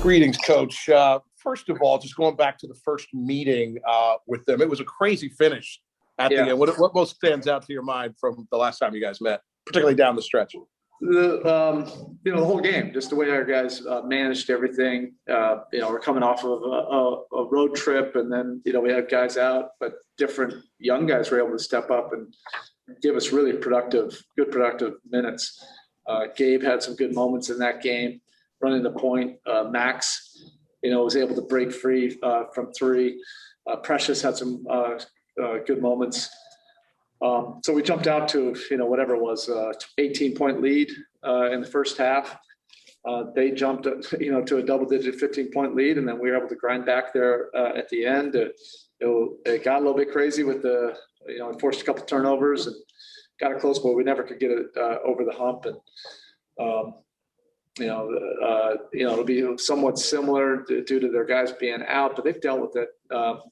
Greetings, Coach. First of all, just going back to the first meeting with them, it was a crazy finish at the end. What most stands out to your mind from the last time you guys met, particularly down the stretch? The whole game, just the way our guys managed everything. We're coming off of a road trip, and then we had guys out, but different young guys were able to step up and give us really productive minutes. Gabe had some good moments in that game, running the point. Max, was able to break free from three. Precious had some good moments. So we jumped out to, whatever it was, 18-point lead in the first half. They jumped, to a double-digit 15-point lead, and then we were able to grind back there at the end. It got a little bit crazy with forced a couple turnovers and got it close, but we never could get it over the hump. And it'll be somewhat similar due to their guys being out, but they've dealt with it.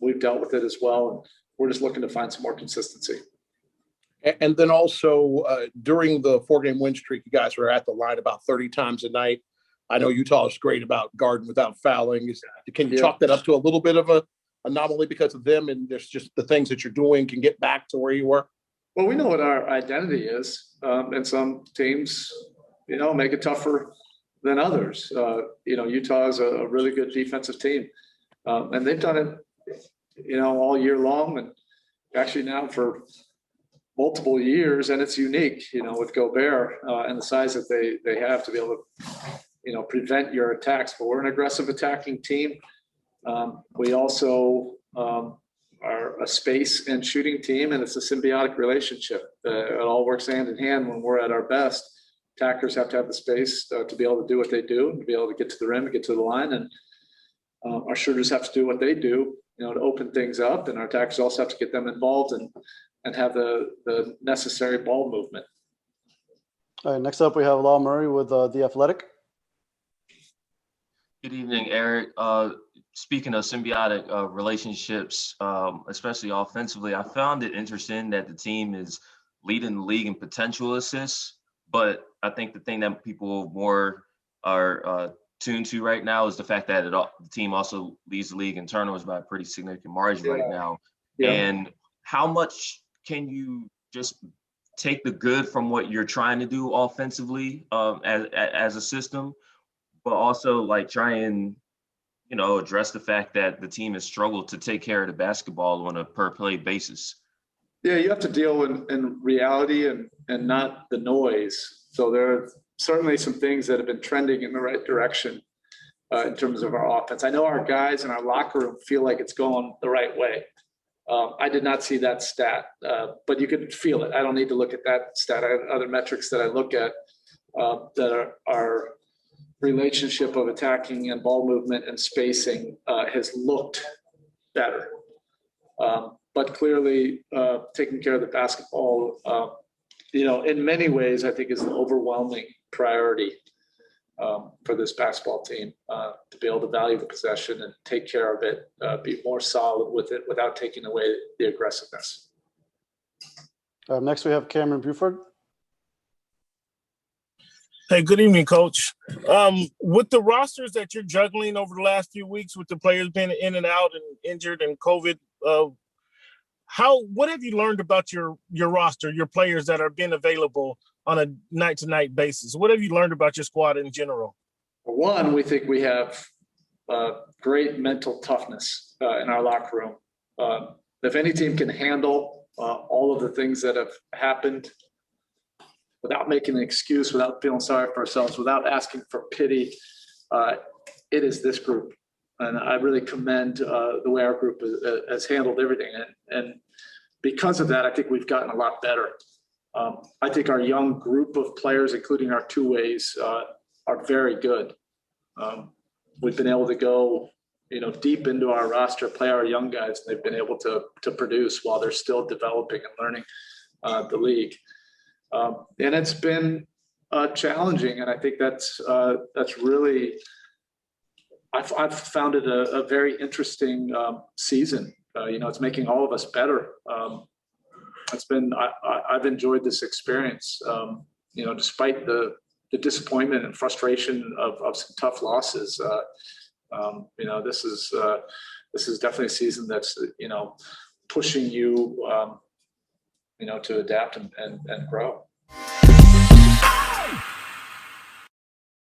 We've dealt with it as well, and we're just looking to find some more consistency. And then also during the 4-game win streak, you guys were at the line about 30 times a night. I know Utah is great about guarding without fouling. Can you chalk that up to a little bit of a anomaly because of them, and there's just the things that you're doing can get back to where you were? Well, we know what our identity is, and some teams, make it tougher than others. Utah is a really good defensive team, and they've done it, all year long, and actually now for multiple years, and it's unique, with Gobert and the size that they have to be able to, prevent your attacks. But we're an aggressive attacking team. We also are a space and shooting team, and it's a symbiotic relationship. It all works hand in hand when we're at our best. Attackers have to have the space to be able to do what they do, to be able to get to the rim and get to the line, and our shooters have to do what they do, to open things up, and our attackers also have to get them involved and have the necessary ball movement. All right, next up we have Law Murray with The Athletic. Good evening, Eric. Speaking of symbiotic relationships, especially offensively, I found it interesting that the team is leading the league in potential assists, but I think the thing that people more are tuned to right now is the fact that the team also leads the league in turnovers by a pretty significant margin right now. Yeah. And how much can you just take the good from what you're trying to do offensively as a system, but also try and address the fact that the team has struggled to take care of the basketball on a per play basis? Yeah, you have to deal in reality and not the noise. So there are certainly some things that have been trending in the right direction in terms of our offense. I know our guys in our locker room feel like it's going the right way. I did not see that stat, but you could feel it. I don't need to look at that stat. I have other metrics that I look at that are relationship of attacking and ball movement and spacing has looked better. But clearly taking care of the basketball, in many ways, I think is the overwhelming priority for this basketball team to be able to value the possession and take care of it, be more solid with it without taking away the aggressiveness. Next, we have Cam Buford. Hey, good evening, Coach. With the rosters that you're juggling over the last few weeks with the players being in and out and injured and COVID, what have you learned about your roster, your players that are being available on a night-to-night basis? What have you learned about your squad in general? One, we think we have great mental toughness in our locker room. If any team can handle all of the things that have happened without making an excuse, without feeling sorry for ourselves, without asking for pity, it is this group. And I really commend the way our group has handled everything. And because of that, I think we've gotten a lot better. I think our young group of players, including our two-ways, are very good. We've been able to go, deep into our roster, play our young guys, and they've been able to produce while they're still developing and learning the league. And it's been challenging, and I think that's really I've found it a very interesting season. It's making all of us better. I've enjoyed this experience. Despite the the disappointment and frustration of some tough losses. This is definitely a season that's, pushing you, to adapt and grow.